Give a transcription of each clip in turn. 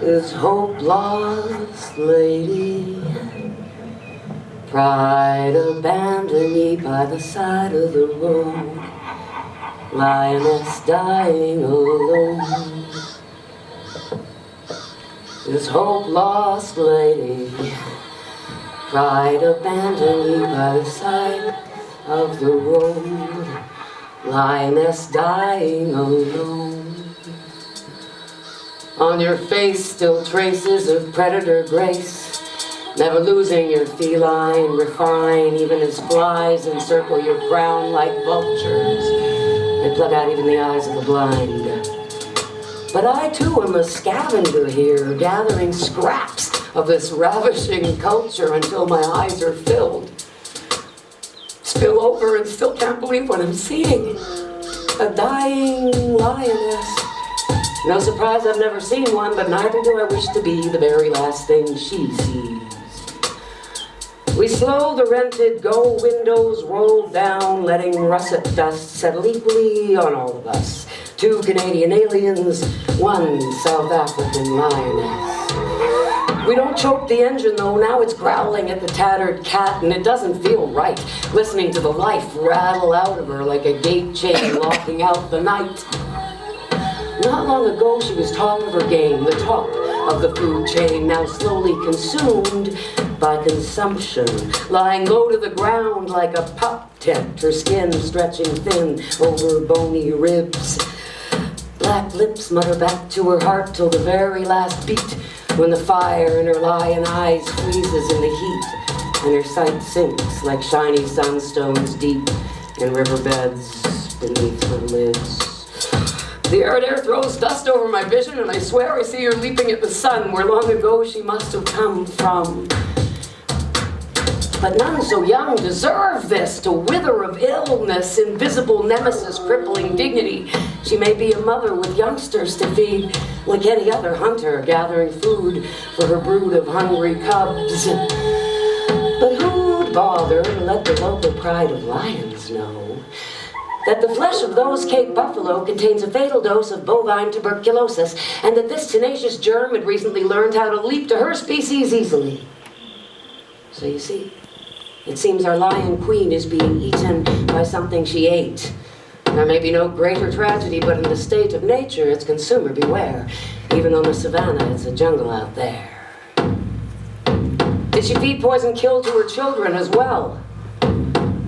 Is hope lost, lady? Pride abandoned ye by the side of the road, lioness dying alone. Is hope lost, lady? Pride abandoned ye by the side of the road, lioness dying alone. On your face still traces of predator grace, never losing your feline refine, even as flies encircle your crown like vultures. They pluck out even the eyes of the blind. But I too am a scavenger here, gathering scraps of this ravishing culture until my eyes are filled. Spill over and still can't believe what I'm seeing. A dying lioness. No surprise I've never seen one, but neither do I wish to be the very last thing she sees. We slow the rented go windows roll down, letting russet dust settle equally on all of us. 2 Canadian aliens, 1 South African lioness. We don't choke the engine though, now it's growling at the tattered cat, and it doesn't feel right, listening to the life rattle out of her like a gate chain locking out the night. Not long ago she was top of her game, the top of the food chain, now slowly consumed by consumption, lying low to the ground like a pup tent, her skin stretching thin over bony ribs. Black lips mutter back to her heart till the very last beat, when the fire in her lion eyes freezes in the heat, and her sight sinks like shiny sunstones deep in riverbeds beneath her lids. The arid air throws dust over my vision, and I swear I see her leaping at the sun, where long ago she must have come from. But none so young deserve this, to wither of illness, invisible nemesis, crippling dignity. She may be a mother with youngsters to feed, like any other hunter gathering food for her brood of hungry cubs. But who'd bother to let the local pride of lions know that the flesh of those Cape buffalo contains a fatal dose of bovine tuberculosis, and that this tenacious germ had recently learned how to leap to her species easily? So you see, it seems our lion queen is being eaten by something she ate. There may be no greater tragedy, but in the state of nature, it's consumer beware. Even on the savannah, it's a jungle out there. Did she feed poison kill to her children as well?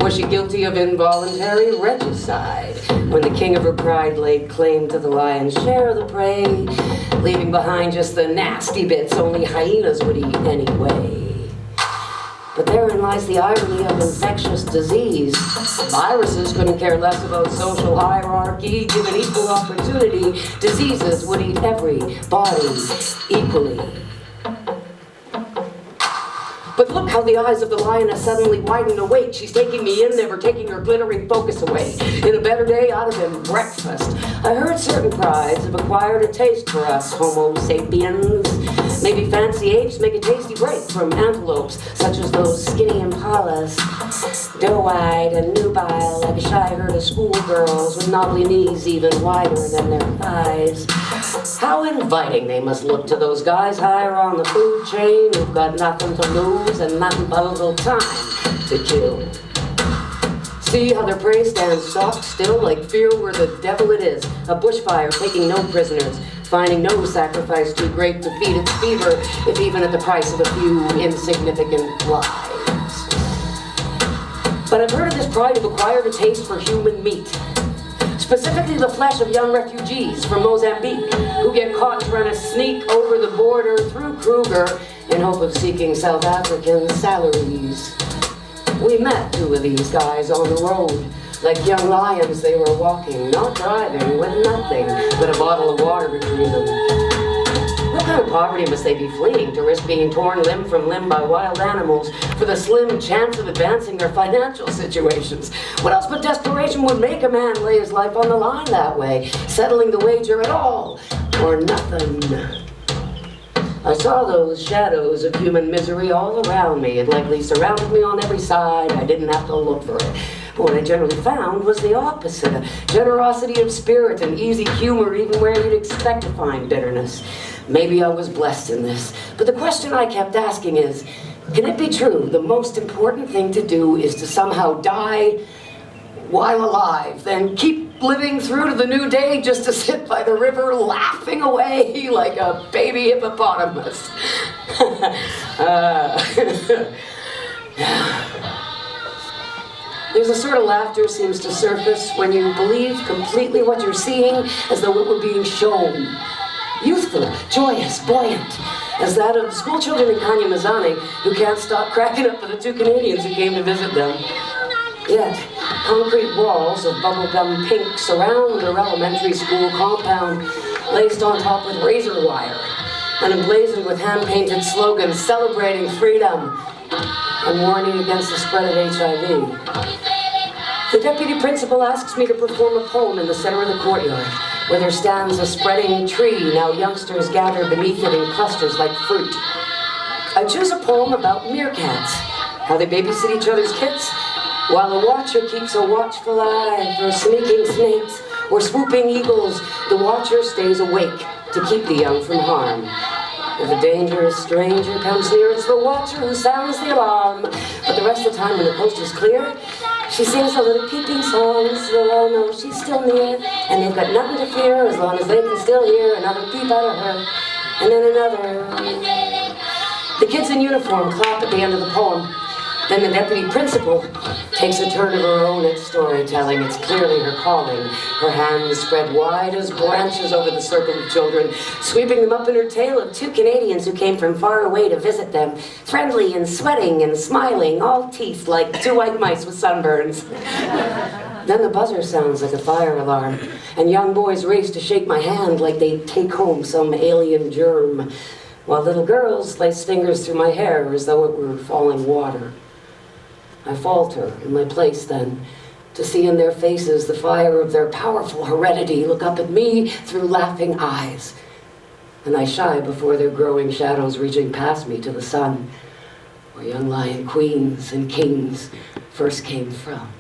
Was she guilty of involuntary regicide when the king of her pride laid claim to the lion's share of the prey, leaving behind just the nasty bits only hyenas would eat anyway? But therein lies the irony of infectious disease. Viruses couldn't care less about social hierarchy. Given equal opportunity, diseases would eat every body equally. But look how the eyes of the lioness suddenly widen awake. She's taking me in, never taking her glittering focus away. In a better day, I'd have been breakfast. I heard certain prides have acquired a taste for us Homo sapiens. Maybe fancy apes make a tasty break from antelopes, such as those skinny impalas, doe-eyed and nubile like a shy herd of schoolgirls with knobbly knees even wider than their thighs. How inviting they must look to those guys higher on the food chain who've got nothing to lose and nothing but a little time to kill. See how their prey stands stock still like fear where the devil it is, a bushfire taking no prisoners, finding no sacrifice too great to feed its fever, if even at the price of a few insignificant lives. But I've heard of this pride have acquired a taste for human meat, specifically the flesh of young refugees from Mozambique who get caught trying to sneak over the border through Kruger in hope of seeking South African salaries. We met 2 of these guys on the road. Like young lions, they were walking, not driving, with nothing but a bottle of water between them. What kind of poverty must they be fleeing to risk being torn limb from limb by wild animals for the slim chance of advancing their financial situations? What else but desperation would make a man lay his life on the line that way, settling the wager at all or nothing? I saw those shadows of human misery all around me. It likely surrounded me on every side. I didn't have to look for it. But what I generally found was the opposite. Generosity of spirit and easy humor even where you'd expect to find bitterness. Maybe I was blessed in this, but the question I kept asking is, can it be true the most important thing to do is to somehow die while alive, then keep living through to the new day just to sit by the river laughing away like a baby hippopotamus? There's a sort of laughter seems to surface when you believe completely what you're seeing as though it were being shown. Youthful, joyous, buoyant, as that of schoolchildren in Kanyamazani who can't stop cracking up for the two Canadians who came to visit them. Yet, concrete walls of bubblegum pink surround their elementary school compound, laced on top with razor wire, and emblazoned with hand-painted slogans celebrating freedom and warning against the spread of HIV. The deputy principal asks me to perform a poem in the center of the courtyard, where there stands a spreading tree. Now youngsters gather beneath it in clusters like fruit. I choose a poem about meerkats, how they babysit each other's kits, while a watcher keeps a watchful eye for sneaking snakes or swooping eagles. The watcher stays awake to keep the young from harm. If a dangerous stranger comes near, it's the watcher who sounds the alarm. But the rest of the time when the coast is clear, she sings a little peeping song so they'll all know she's still near, and they've got nothing to fear as long as they can still hear another peep out of her, and then another. The kids in uniform clap at the end of the poem. Then the deputy principal takes a turn of her own at storytelling. It's clearly her calling. Her hands spread wide as branches over the circle of children, sweeping them up in her tail of two Canadians who came from far away to visit them, friendly and sweating and smiling, all teeth like two white mice with sunburns. Then the buzzer sounds like a fire alarm, and young boys race to shake my hand like they take home some alien germ, while little girls place fingers through my hair as though it were falling water. I falter in my place then, to see in their faces the fire of their powerful heredity look up at me through laughing eyes. And I shy before their growing shadows reaching past me to the sun, where young lion queens and kings first came from.